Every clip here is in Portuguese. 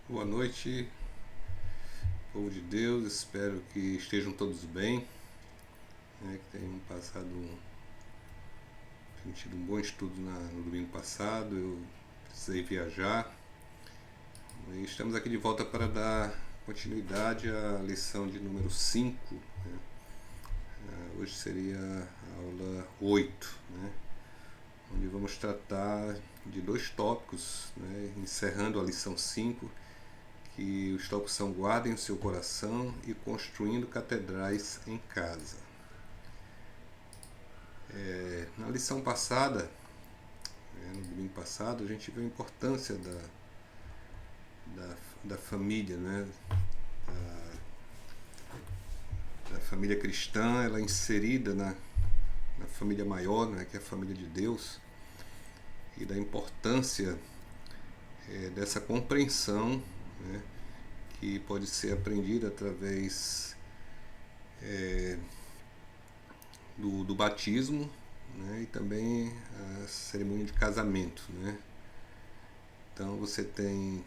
Boa noite, povo de Deus. Espero que estejam todos bem, né, que tenham tido um bom estudo no domingo passado. Eu precisei viajar e estamos aqui de volta para dar continuidade à lição de número 5. Né? Hoje seria a aula 8, né, onde vamos tratar de dois tópicos, né, encerrando a lição 5, que os tópicos são guardem o seu coração e construindo catedrais em casa. Na lição passada, no domingo passado, a gente viu a importância da família, né? Da família cristã, ela é inserida na família maior, né? Que é a família de Deus, e da importância dessa compreensão, né? Que pode ser aprendida através do batismo, né? E também a cerimônia de casamento, né? Então você tem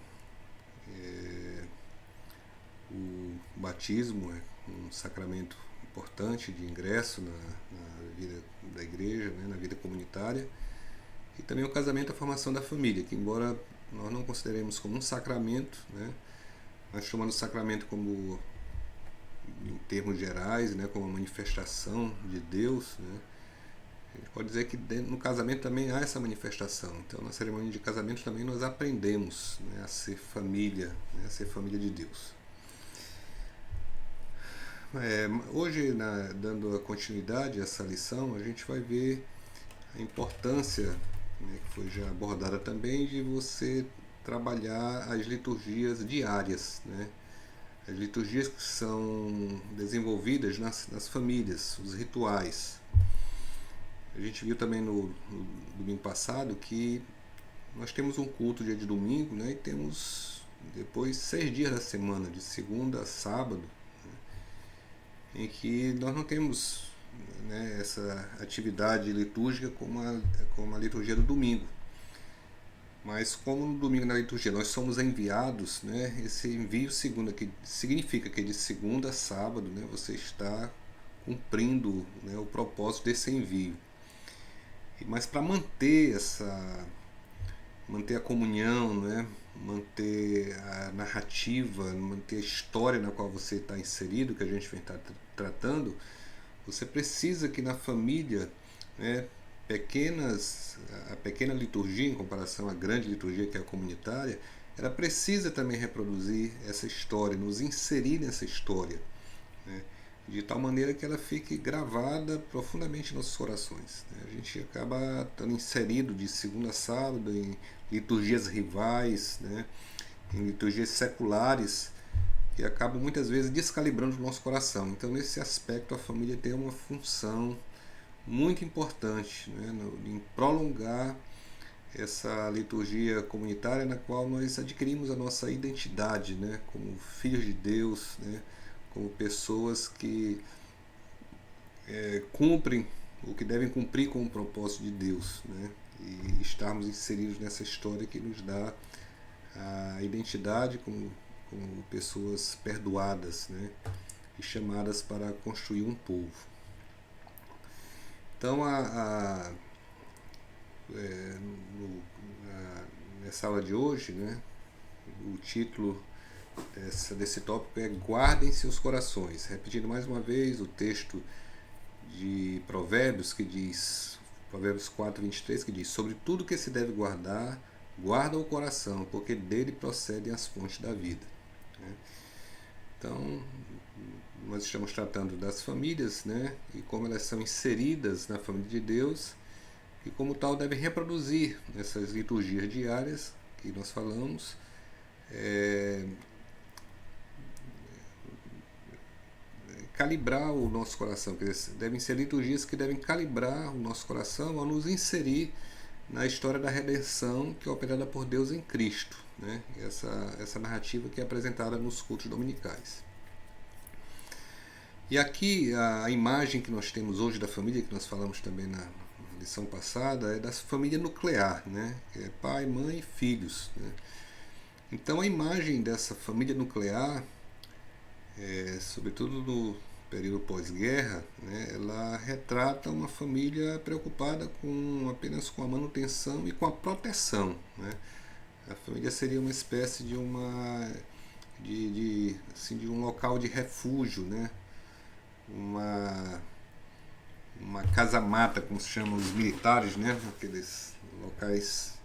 o batismo, é um sacramento importante de ingresso na vida da igreja, né? Na vida comunitária, e também o casamento, a formação da família, que embora nós não consideremos como um sacramento, né? Mas tomando o sacramento como, em termos gerais, né, como uma manifestação de Deus, né, a gente pode dizer que no casamento também há essa manifestação. Então, na cerimônia de casamento também nós aprendemos, né, a ser família, né, a ser família de Deus. Hoje, dando a continuidade a essa lição, a gente vai ver a importância, né, que foi já abordada também, de você trabalhar as liturgias diárias, né? As liturgias que são desenvolvidas nas famílias, os rituais. A gente viu também no domingo passado que nós temos um culto dia de domingo, né, e temos depois 6 dias da semana, de segunda a sábado, em que nós não temos, né, essa atividade litúrgica como a liturgia do domingo. Mas como no domingo na liturgia nós somos enviados, né, esse envio segundo que significa que de segunda a sábado, né, você está cumprindo, né, o propósito desse envio. Mas para manter a comunhão, né, manter a narrativa, manter a história na qual você está inserido, que a gente vem tratando, você precisa que na família, né, a pequena liturgia, em comparação à grande liturgia que é a comunitária, ela precisa também reproduzir essa história, nos inserir nessa história, né, de tal maneira que ela fique gravada profundamente em nossos corações. Né. A gente acaba estando inserido de segunda a sábado em liturgias rivais, né, em liturgias seculares, que acabam muitas vezes descalibrando o nosso coração. Então, nesse aspecto, a família tem uma função muito importante, né, em prolongar essa liturgia comunitária na qual nós adquirimos a nossa identidade, né, como filhos de Deus, né, como pessoas que cumprem o que devem cumprir com o propósito de Deus, né, e estarmos inseridos nessa história que nos dá a identidade como pessoas perdoadas, né, e chamadas para construir um povo. Então, nessa aula de hoje, né, o título desse tópico é Guardem seus corações. Repetindo mais uma vez o texto de Provérbios, que diz, Provérbios 4:23, que diz: sobre tudo que se deve guardar, guarda o coração, porque dele procedem as fontes da vida. Então, nós estamos tratando das famílias, né, e como elas são inseridas na família de Deus, e como tal devem reproduzir essas liturgias diárias que nós falamos, calibrar o nosso coração, quer dizer, devem ser liturgias que devem calibrar o nosso coração ao nos inserir na história da redenção que é operada por Deus em Cristo, né? Essa narrativa que é apresentada nos cultos dominicais. E aqui a imagem que nós temos hoje da família, que nós falamos também na lição passada, é da família nuclear, né? Que é pai, mãe e filhos, né? Então a imagem dessa família nuclear, sobretudo no período pós-guerra, né, ela retrata uma família preocupada apenas com a manutenção e com a proteção, né? A família seria uma espécie de um local de refúgio, né? Uma, uma casa-mata, como se chamam os militares, né? Aqueles locais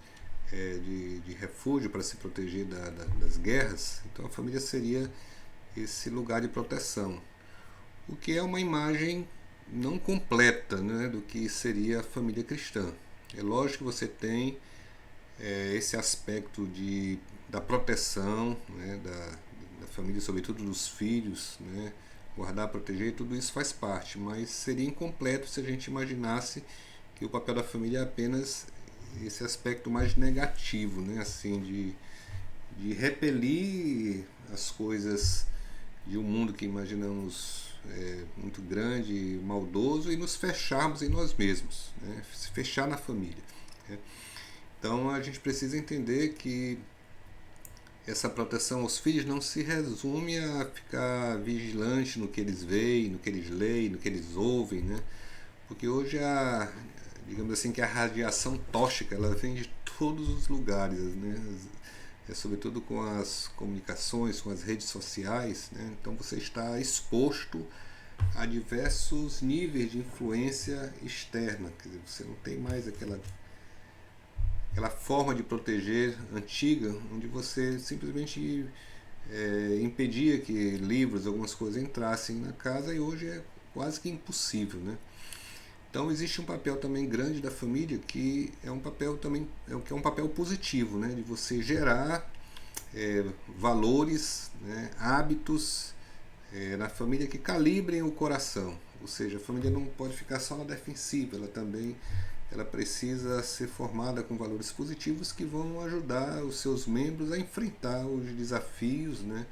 de refúgio para se proteger das guerras. Então a família seria esse lugar de proteção, o que é uma imagem não completa, né, do que seria a família cristã. É lógico que você tem esse aspecto da proteção, né, da família, sobretudo dos filhos, né, guardar, proteger, tudo isso faz parte, mas seria incompleto se a gente imaginasse que o papel da família é apenas esse aspecto mais negativo, né, assim, de repelir as coisas de um mundo que imaginamos muito grande, maldoso, e nos fecharmos em nós mesmos, né, se fechar na família, né. Então a gente precisa entender que essa proteção aos filhos não se resume a ficar vigilante no que eles veem, no que eles leem, no que eles ouvem, né? Porque hoje digamos assim, que a radiação tóxica ela vem de todos os lugares, né? Sobretudo com as comunicações, com as redes sociais, né? Então você está exposto a diversos níveis de influência externa, quer dizer, você não tem mais aquela forma de proteger antiga, onde você simplesmente impedia que livros, algumas coisas entrassem na casa, e hoje é quase que impossível, né? Então existe um papel também grande da família que é um papel também que é um papel positivo, né? De você gerar valores, né? Hábitos na família que calibrem o coração. Ou seja, a família não pode ficar só na defensiva, ela precisa ser formada com valores positivos que vão ajudar os seus membros a enfrentar os desafios, né?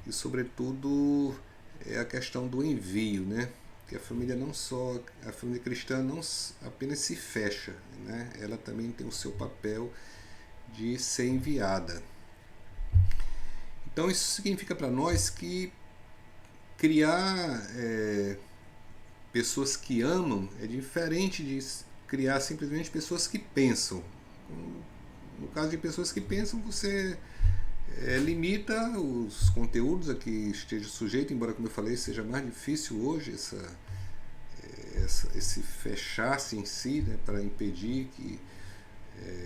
E sobretudo a questão do envio, né? Que a família cristã não apenas se fecha, né? Ela também tem o seu papel de ser enviada. Então isso significa para nós que criar pessoas que amam é diferente de criar simplesmente pessoas que pensam. No caso de pessoas que pensam, você limita os conteúdos a que esteja sujeito, embora, como eu falei, seja mais difícil hoje esse fechar-se em si, né, para impedir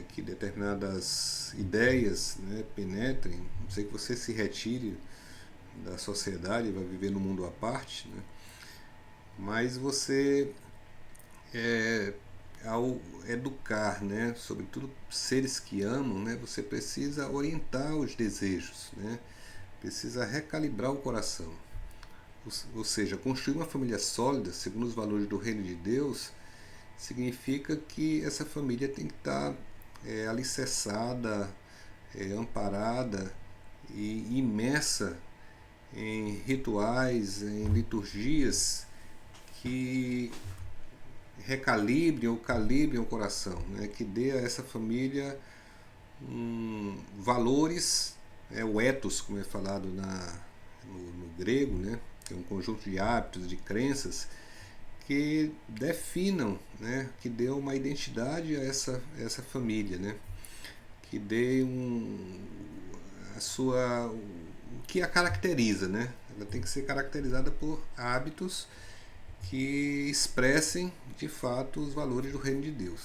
que determinadas ideias, né, penetrem. Não sei, que você se retire da sociedade, vai viver no mundo à parte, né? Mas você, ao educar, né, sobretudo seres que amam, né, você precisa orientar os desejos, né, precisa recalibrar o coração. Ou seja, construir uma família sólida, segundo os valores do reino de Deus, significa que essa família tem que estar alicerçada, amparada e imersa em rituais, em liturgias que recalibrem ou calibrem o coração, né? Que dê a essa família valores, o ethos, como é falado no grego, né? Que é um conjunto de hábitos, de crenças que definam, né? Que dê uma identidade a essa família, né? Que dê o que a caracteriza, né? Ela tem que ser caracterizada por hábitos que expressem de fato os valores do reino de Deus.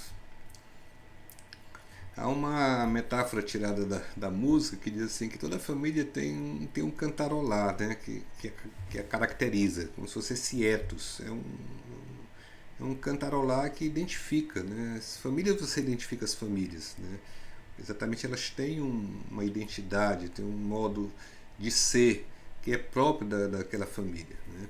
Há uma metáfora tirada da música que diz assim que toda família tem um cantarolar, né, que a caracteriza, como se fosse esse ethos. É um cantarolar que identifica, né? As famílias, você identifica as famílias, né? Exatamente, elas têm uma identidade, têm um modo de ser que é próprio daquela família, né?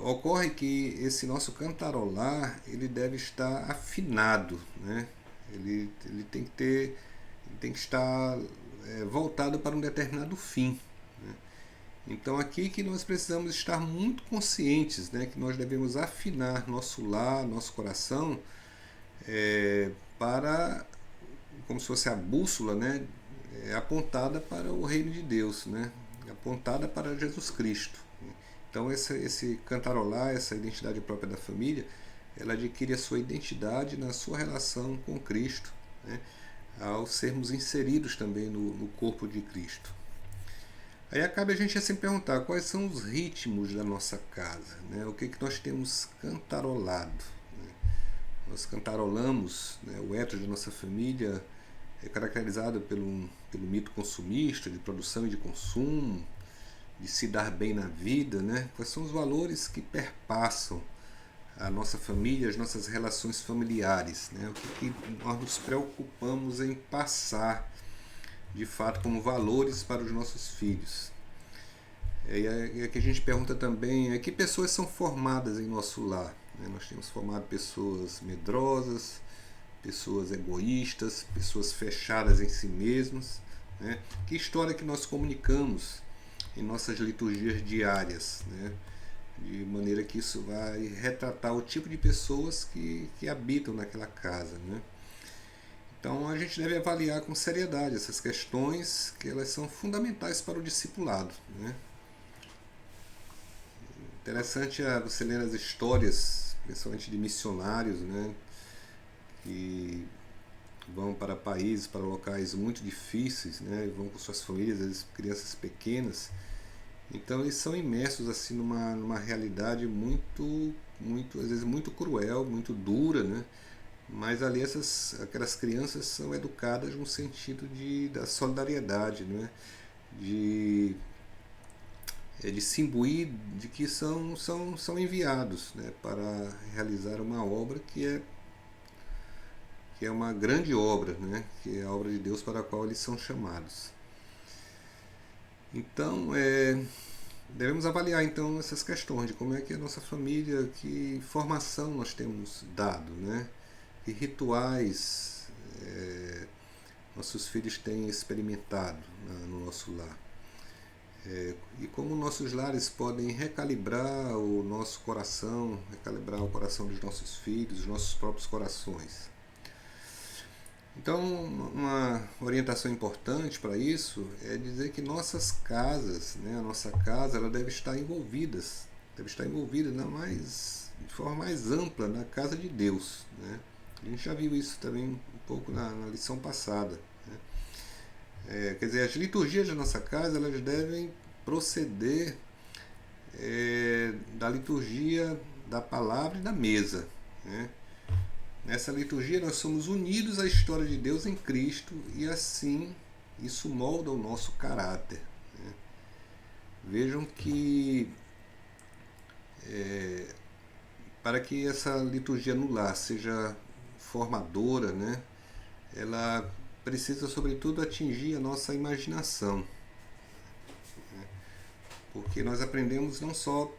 Ocorre que esse nosso cantarolar ele deve estar afinado, né? Ele tem que estar voltado para um determinado fim, né? Então aqui que nós precisamos estar muito conscientes, né? Que nós devemos afinar nosso lar, nosso coração para, como se fosse a bússola, né? é apontada para o reino de Deus, né? Apontada para Jesus Cristo. Então esse cantarolar, essa identidade própria da família, ela adquire a sua identidade na sua relação com Cristo, né? Ao sermos inseridos também no corpo de Cristo. Aí acaba a gente assim perguntar quais são os ritmos da nossa casa, né? O que nós temos cantarolado. Né? Nós cantarolamos, né? O ethos da nossa família é caracterizado pelo mito consumista, de produção e de consumo, de se dar bem na vida, né? Quais são os valores que perpassam a nossa família, as nossas relações familiares, né? O que nós nos preocupamos em passar de fato como valores para os nossos filhos. E aqui a gente pergunta também que pessoas são formadas em nosso lar. Né? Nós temos formado pessoas medrosas, pessoas egoístas, pessoas fechadas em si mesmas. Né? Que história que nós comunicamos em nossas liturgias diárias, né? De maneira que isso vai retratar o tipo de pessoas que habitam naquela casa, né? Então a gente deve avaliar com seriedade essas questões, que elas são fundamentais para o discipulado, né? Interessante você ler as histórias, principalmente de missionários, né? Que vão para países, para locais muito difíceis, né? Vão com suas famílias, às vezes crianças pequenas. Então eles são imersos assim numa realidade muito, às vezes muito cruel, muito dura, né? Mas ali aquelas crianças são educadas no sentido da solidariedade, né? De, de se imbuir de que são enviados, né? Para realizar uma obra que é uma grande obra, né? Que é a obra de Deus para a qual eles são chamados. Então, devemos avaliar então essas questões de como é que a nossa família, que formação nós temos dado, né? Que rituais nossos filhos têm experimentado no nosso lar. E como nossos lares podem recalibrar o nosso coração, recalibrar o coração dos nossos filhos, os nossos próprios corações. Então, uma orientação importante para isso é dizer que nossas casas, né, a nossa casa, ela deve estar envolvida de forma mais ampla na casa de Deus, né? A gente já viu isso também um pouco na lição passada, né? Quer dizer, as liturgias da nossa casa, elas devem proceder da liturgia da palavra e da mesa, né? Nessa liturgia nós somos unidos à história de Deus em Cristo e assim isso molda o nosso caráter, né? Vejam que para que essa liturgia no lar seja formadora, né, ela precisa sobretudo atingir a nossa imaginação, né? Porque nós aprendemos não só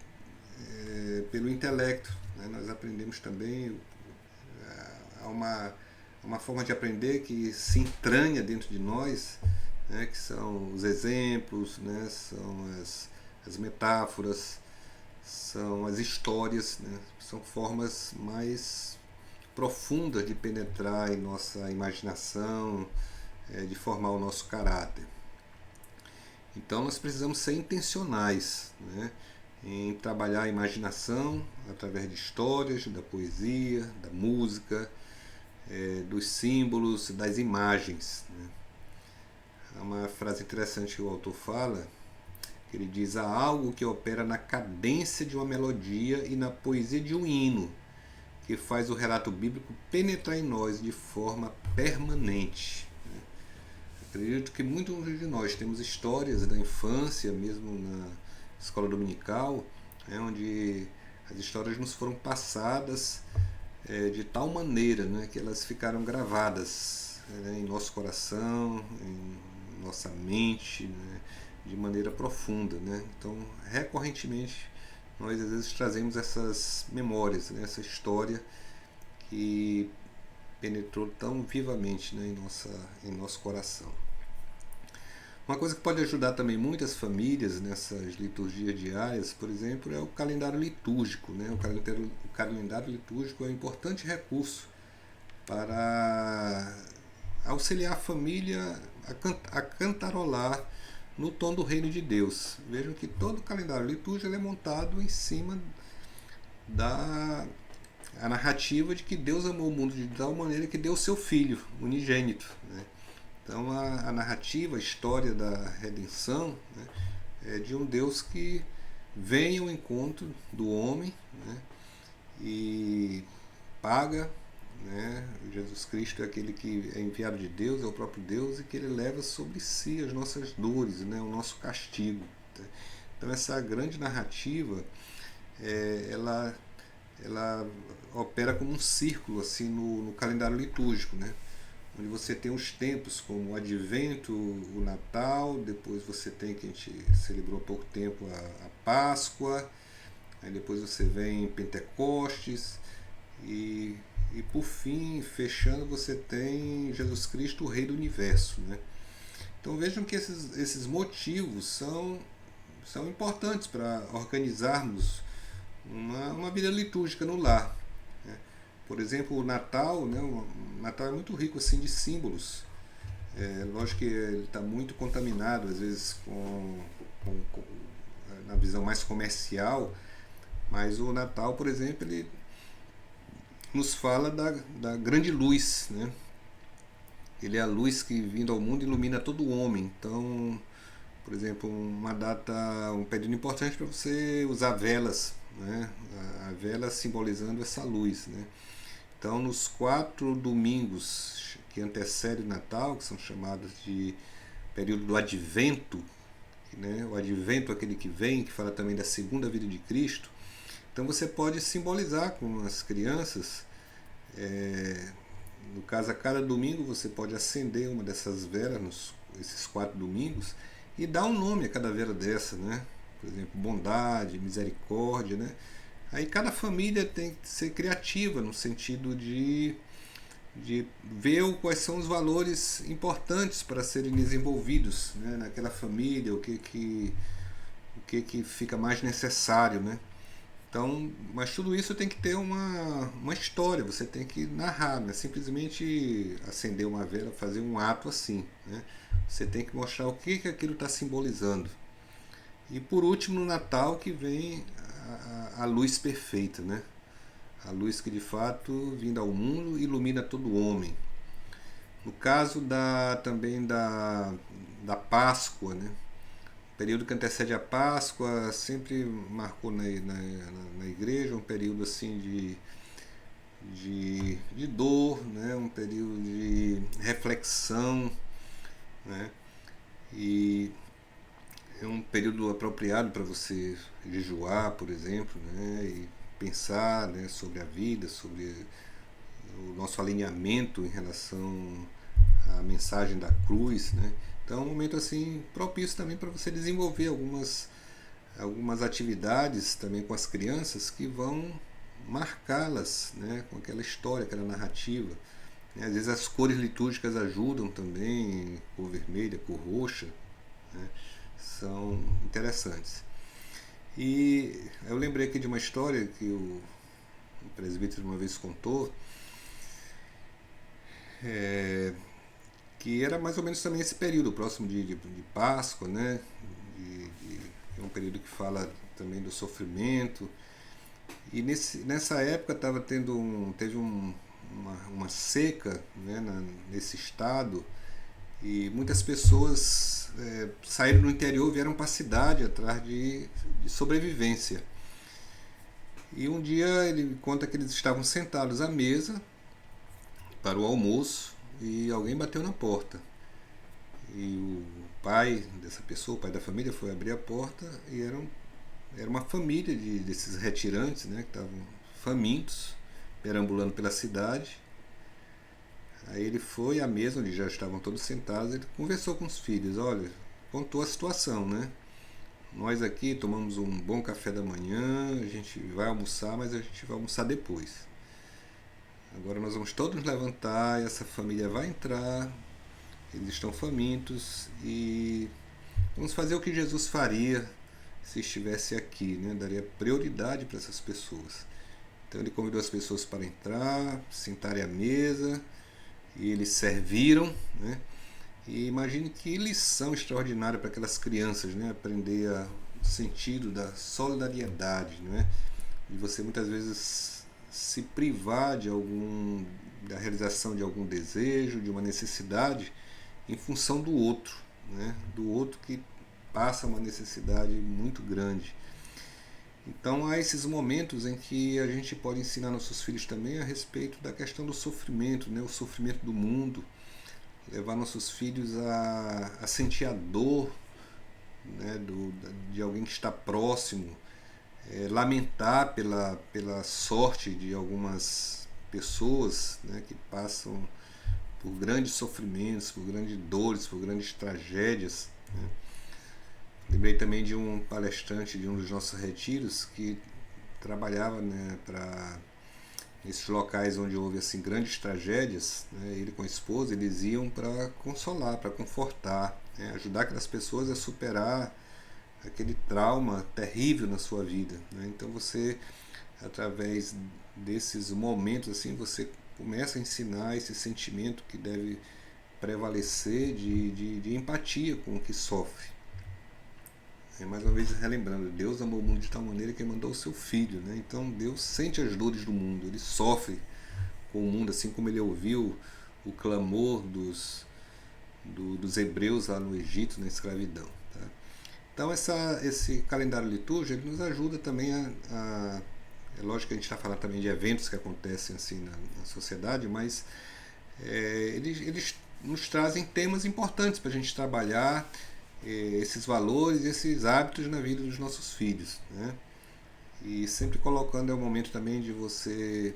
pelo intelecto, né, nós aprendemos também há uma forma de aprender que se entranha dentro de nós, né, que são os exemplos, né, são as metáforas, são as histórias, né, são formas mais profundas de penetrar em nossa imaginação, de formar o nosso caráter. Então nós precisamos ser intencionais, né, em trabalhar a imaginação através de histórias, da poesia, da música, dos símbolos, das imagens, né? Há uma frase interessante que o autor fala, que ele diz: há algo que opera na cadência de uma melodia e na poesia de um hino, que faz o relato bíblico penetrar em nós de forma permanente. Acredito que muitos de nós temos histórias da infância, mesmo na escola dominical, onde as histórias nos foram passadas de tal maneira, né, que elas ficaram gravadas, né, em nosso coração, em nossa mente, né, de maneira profunda, né? Então, recorrentemente, nós às vezes trazemos essas memórias, né, essa história que penetrou tão vivamente, né, em nosso coração. Uma coisa que pode ajudar também muitas famílias nessas liturgias diárias, por exemplo, é o calendário litúrgico, né? O calendário litúrgico é um importante recurso para auxiliar a família a cantarolar no tom do reino de Deus. Vejam que todo o calendário litúrgico ele é montado em cima da a narrativa de que Deus amou o mundo de tal maneira que deu o seu Filho unigênito, né? Então a narrativa, a história da redenção, né, é de um Deus que vem ao encontro do homem, né, e paga, né? Jesus Cristo é aquele que é enviado de Deus, é o próprio Deus, e que ele leva sobre si as nossas dores, né? O nosso castigo. Né? Então essa grande narrativa, ela opera como um círculo assim no calendário litúrgico, né? Onde você tem os tempos como o Advento, o Natal, depois você tem, que a gente celebrou há pouco tempo, a Páscoa, aí depois você vem Pentecostes, e por fim, fechando, você tem Jesus Cristo, o Rei do Universo, né? Então vejam que esses motivos são importantes para organizarmos uma vida litúrgica no lar. Né? Por exemplo, o Natal, né? O Natal é muito rico assim de símbolos. Lógico que ele está muito contaminado, às vezes, na visão mais comercial, mas o Natal, por exemplo, ele nos fala da grande luz, né? Ele é a luz que, vindo ao mundo, ilumina todo o homem. Então, por exemplo, uma data, um período importante para você usar velas, né? A vela simbolizando essa luz, né? Então, nos 4 domingos que antecedem o Natal, que são chamados de período do Advento, né? O Advento é aquele que vem, que fala também da segunda vida de Cristo. Então você pode simbolizar com as crianças, no caso, a cada domingo você pode acender uma dessas velas, esses 4 domingos, e dar um nome a cada vela dessa, né? Por exemplo, bondade, misericórdia, né? Aí cada família tem que ser criativa no sentido de ver quais são os valores importantes para serem desenvolvidos, né, naquela família, o que fica mais necessário, né? Então, mas tudo isso tem que ter uma história, você tem que narrar, não é simplesmente acender uma vela, fazer um ato assim, né? Você tem que mostrar o que aquilo está simbolizando. E por último, no Natal, que vem a luz perfeita, né? A luz que de fato, vinda ao mundo, ilumina todo o homem. No caso também da Páscoa, né? O período que antecede a Páscoa sempre marcou na igreja um período assim de dor, né? Um período de reflexão, né? E é um período apropriado para você jejuar, por exemplo, né? E pensar, né, sobre a vida, sobre o nosso alinhamento em relação à mensagem da cruz, né? Então é um momento assim propício também para você desenvolver algumas atividades também com as crianças que vão marcá-las, né, com aquela história, aquela narrativa. Às vezes as cores litúrgicas ajudam também, cor vermelha, cor roxa, né, são interessantes. E eu lembrei aqui de uma história que o presbítero uma vez contou, que era mais ou menos também esse período, próximo de Páscoa, né? É um período que fala também do sofrimento. E nessa época teve uma seca, né, nesse estado, e muitas pessoas saíram do interior e vieram para a cidade atrás de sobrevivência. E um dia ele conta que eles estavam sentados à mesa para o almoço e alguém bateu na porta. E o pai dessa pessoa, o pai da família, foi abrir a porta e era uma família desses retirantes, né, que estavam famintos, perambulando pela cidade. Aí ele foi à mesa onde já estavam todos sentados, ele conversou com os filhos, olha, contou a situação, né? Nós aqui tomamos um bom café da manhã, a gente vai almoçar, mas a gente vai almoçar depois. Agora nós vamos todos nos levantar e essa família vai entrar, eles estão famintos e vamos fazer o que Jesus faria se estivesse aqui, né? Daria prioridade para essas pessoas. Então ele convidou as pessoas para entrar, sentarem à mesa, e eles serviram, né? E imagine que lição extraordinária para aquelas crianças, né? Aprender o sentido da solidariedade, né? E você muitas vezes se privar da realização de algum desejo, de uma necessidade, em função do outro, né? Do outro que passa uma necessidade muito grande. Então há esses momentos em que a gente pode ensinar nossos filhos também a respeito da questão do sofrimento, né? O sofrimento do mundo, levar nossos filhos a sentir a dor, né? De alguém que está próximo, lamentar pela sorte de algumas pessoas, né? Que passam por grandes sofrimentos, por grandes dores, por grandes tragédias, né? Lembrei também de um palestrante de um dos nossos retiros que trabalhava, né, para nesses locais onde houve assim grandes tragédias, né, ele com a esposa, eles iam para consolar, para confortar, né, ajudar aquelas pessoas a superar aquele trauma terrível na sua vida, né? Então você, através desses momentos assim, você começa a ensinar esse sentimento que deve prevalecer de empatia com o que sofre. Mais uma vez relembrando, Deus amou o mundo de tal maneira que mandou o seu filho, né? Então Deus sente as dores do mundo, ele sofre com o mundo, assim como ele ouviu o clamor dos hebreus lá no Egito, na escravidão. Tá? Então esse calendário litúrgico ele nos ajuda também é lógico que a gente está falando também de eventos que acontecem assim na sociedade, mas eles nos trazem temas importantes para a gente trabalhar esses valores, esses hábitos na vida dos nossos filhos, né? E sempre colocando é o momento também de você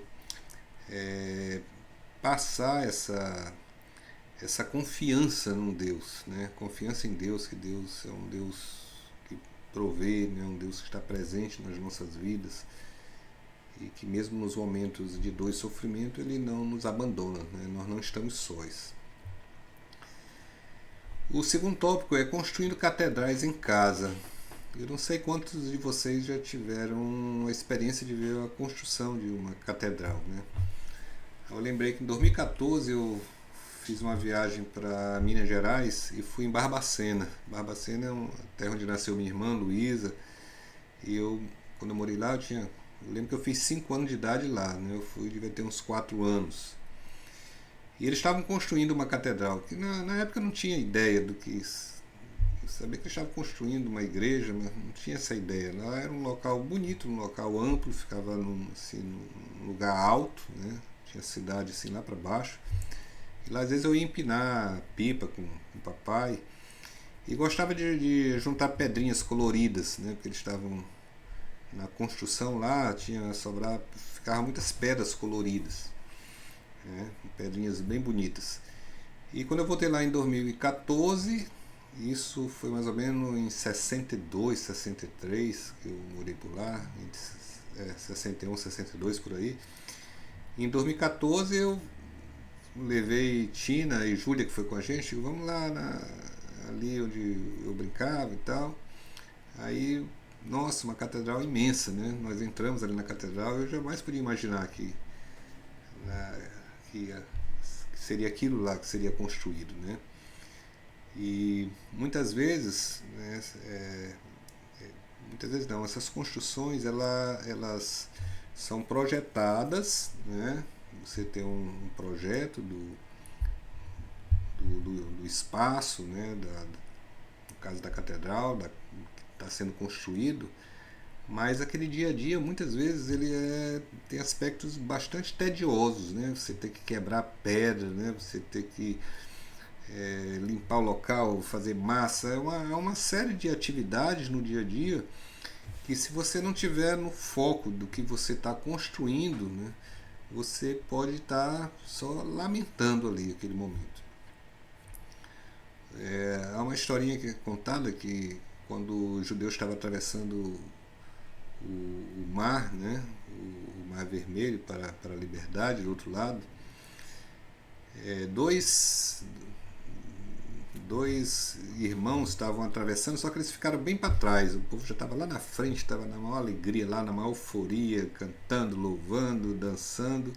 passar essa confiança num Deus, né? Confiança em Deus, que Deus é um Deus que provê, né? Um Deus que está presente nas nossas vidas e que mesmo nos momentos de dor e sofrimento ele não nos abandona, né? Nós não estamos sós. O segundo tópico é construindo catedrais em casa. Eu não sei quantos de vocês já tiveram a experiência de ver a construção de uma catedral, né? Eu lembrei que em 2014 eu fiz uma viagem para Minas Gerais e fui em Barbacena. Barbacena é uma terra onde nasceu minha irmã Luísa. E quando eu morei lá, eu lembro que eu fiz 5 anos de idade lá, né? Devia ter uns 4 anos. E eles estavam construindo uma catedral, que na época eu não tinha ideia do que isso. Eu sabia que eles estavam construindo uma igreja, mas não tinha essa ideia. Lá era um local bonito, um local amplo, ficava num lugar alto, né? Tinha cidade assim lá para baixo. E lá às vezes eu ia empinar pipa com o papai. E gostava de juntar pedrinhas coloridas, né? Porque eles estavam na construção lá, ficavam muitas pedras coloridas, né? Pedrinhas bem bonitas. E quando eu voltei lá em 2014, isso foi mais ou menos em 62, 63, que eu morei por lá, entre 61, 62 por aí. Em 2014 eu levei Tina e Júlia, que foi com a gente, vamos lá ali onde eu brincava e tal. Aí, nossa, uma catedral imensa, né? Nós entramos ali na catedral e eu jamais podia imaginar que seria aquilo lá que seria construído, né? E muitas vezes, né, muitas vezes não, essas construções elas são projetadas, né? Você tem um projeto do espaço, né? No caso da catedral, que está sendo construído, mas aquele dia a dia muitas vezes tem aspectos bastante tediosos, né? Você tem que quebrar pedra, né? Você tem que limpar o local, fazer massa, é uma série de atividades no dia a dia que se você não tiver no foco do que você está construindo, né, você pode estar só lamentando ali aquele momento. Há uma historinha que é contada que quando os judeus estavam atravessando o mar, né, o mar vermelho para a liberdade do outro lado, dois irmãos estavam atravessando, só que eles ficaram bem para trás. O povo já estava lá na frente, estava na maior alegria, lá na maior euforia, cantando, louvando, dançando.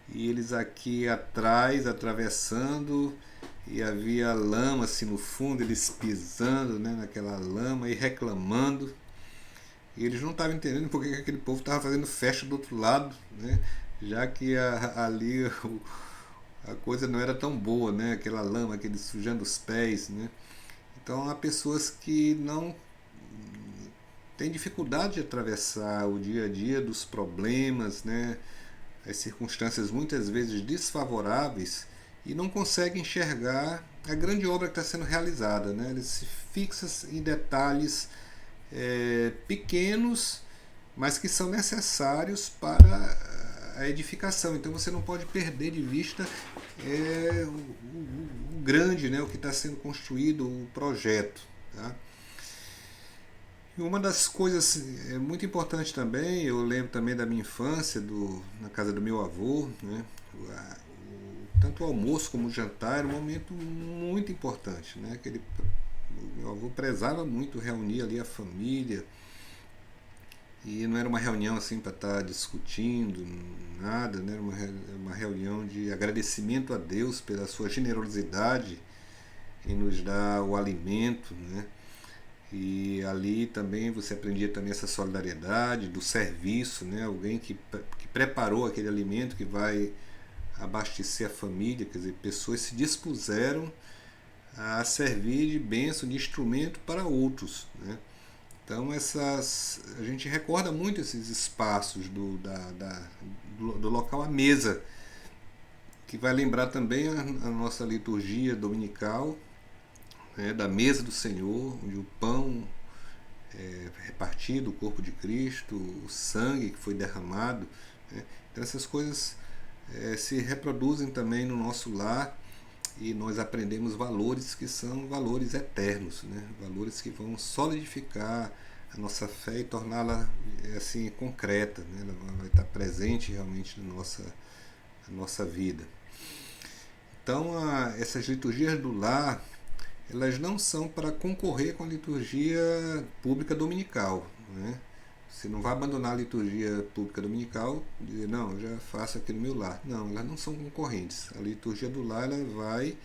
E eles aqui atrás, atravessando, e havia lama assim no fundo, eles pisando, né, naquela lama e reclamando. E eles não estavam entendendo porque que aquele povo estava fazendo festa do outro lado, né? Já que ali a coisa não era tão boa, né? Aquela lama, aquele sujando os pés, né? Então há pessoas que não têm dificuldade de atravessar o dia a dia dos problemas, né? As circunstâncias muitas vezes desfavoráveis e não conseguem enxergar a grande obra que está sendo realizada, né? Eles se fixam em detalhes pequenos, mas que são necessários para a edificação. Então você não pode perder de vista o grande, né, o que está sendo construído, o projeto. Tá? E uma das coisas muito importantes também, eu lembro também da minha infância, na casa do meu avô, né, tanto o almoço como o jantar era um momento muito importante. Né, o meu avô prezava muito reunir ali a família, e não era uma reunião assim para estar discutindo nada, né? Era uma reunião de agradecimento a Deus pela sua generosidade em nos dar o alimento, né? E ali também você aprendia também essa solidariedade do serviço, né? Alguém que preparou aquele alimento que vai abastecer a família, quer dizer, pessoas se dispuseram a servir de bênção, de instrumento para outros, né? Então a gente recorda muito esses espaços do local à mesa, que vai lembrar também a nossa liturgia dominical, né, da mesa do Senhor, onde o pão é repartido, o corpo de Cristo, o sangue que foi derramado. Né? Então essas coisas se reproduzem também no nosso lar e nós aprendemos valores que são valores eternos, né? Valores que vão solidificar a nossa fé e torná-la assim concreta, né? Ela vai estar presente realmente na nossa vida. Então essas liturgias do lar, elas não são para concorrer com a liturgia pública dominical, né? Você não vai abandonar a liturgia pública dominical e dizer, não, eu já faço aqui no meu lar. Não, elas não são concorrentes. A liturgia do lar ela vai,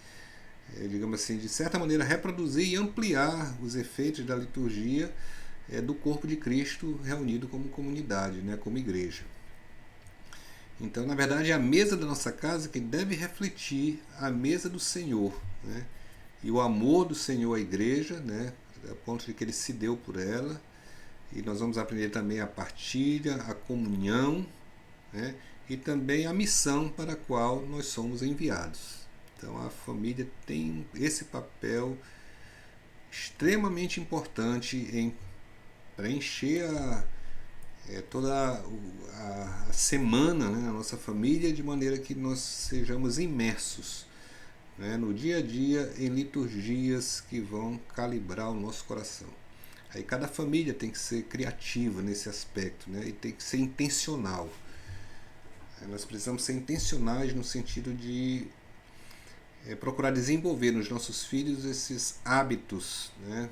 digamos assim, de certa maneira reproduzir e ampliar os efeitos da liturgia do corpo de Cristo reunido como comunidade, né, como igreja. Então, na verdade, é a mesa da nossa casa que deve refletir a mesa do Senhor, né? E o amor do Senhor à igreja, né, a ponto de que ele se deu por ela. E nós vamos aprender também a partilha, a comunhão, né, e também a missão para a qual nós somos enviados. Então a família tem esse papel extremamente importante em preencher toda a semana, né, a nossa família, de maneira que nós sejamos imersos, né, no dia a dia em liturgias que vão calibrar o nosso coração. Aí cada família tem que ser criativa nesse aspecto, né, e tem que ser intencional. Nós precisamos ser intencionais no sentido de procurar desenvolver nos nossos filhos esses hábitos, né,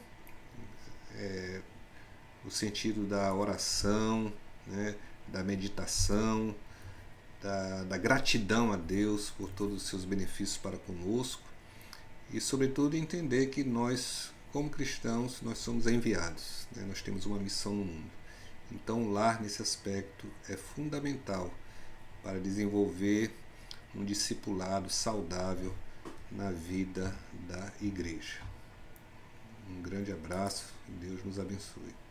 no sentido da oração, né, da meditação, da gratidão a Deus por todos os seus benefícios para conosco e, sobretudo, entender que nós, como cristãos, nós somos enviados, né? Nós temos uma missão no mundo. Então, o lar, nesse aspecto, é fundamental para desenvolver um discipulado saudável na vida da igreja. Um grande abraço e Deus nos abençoe.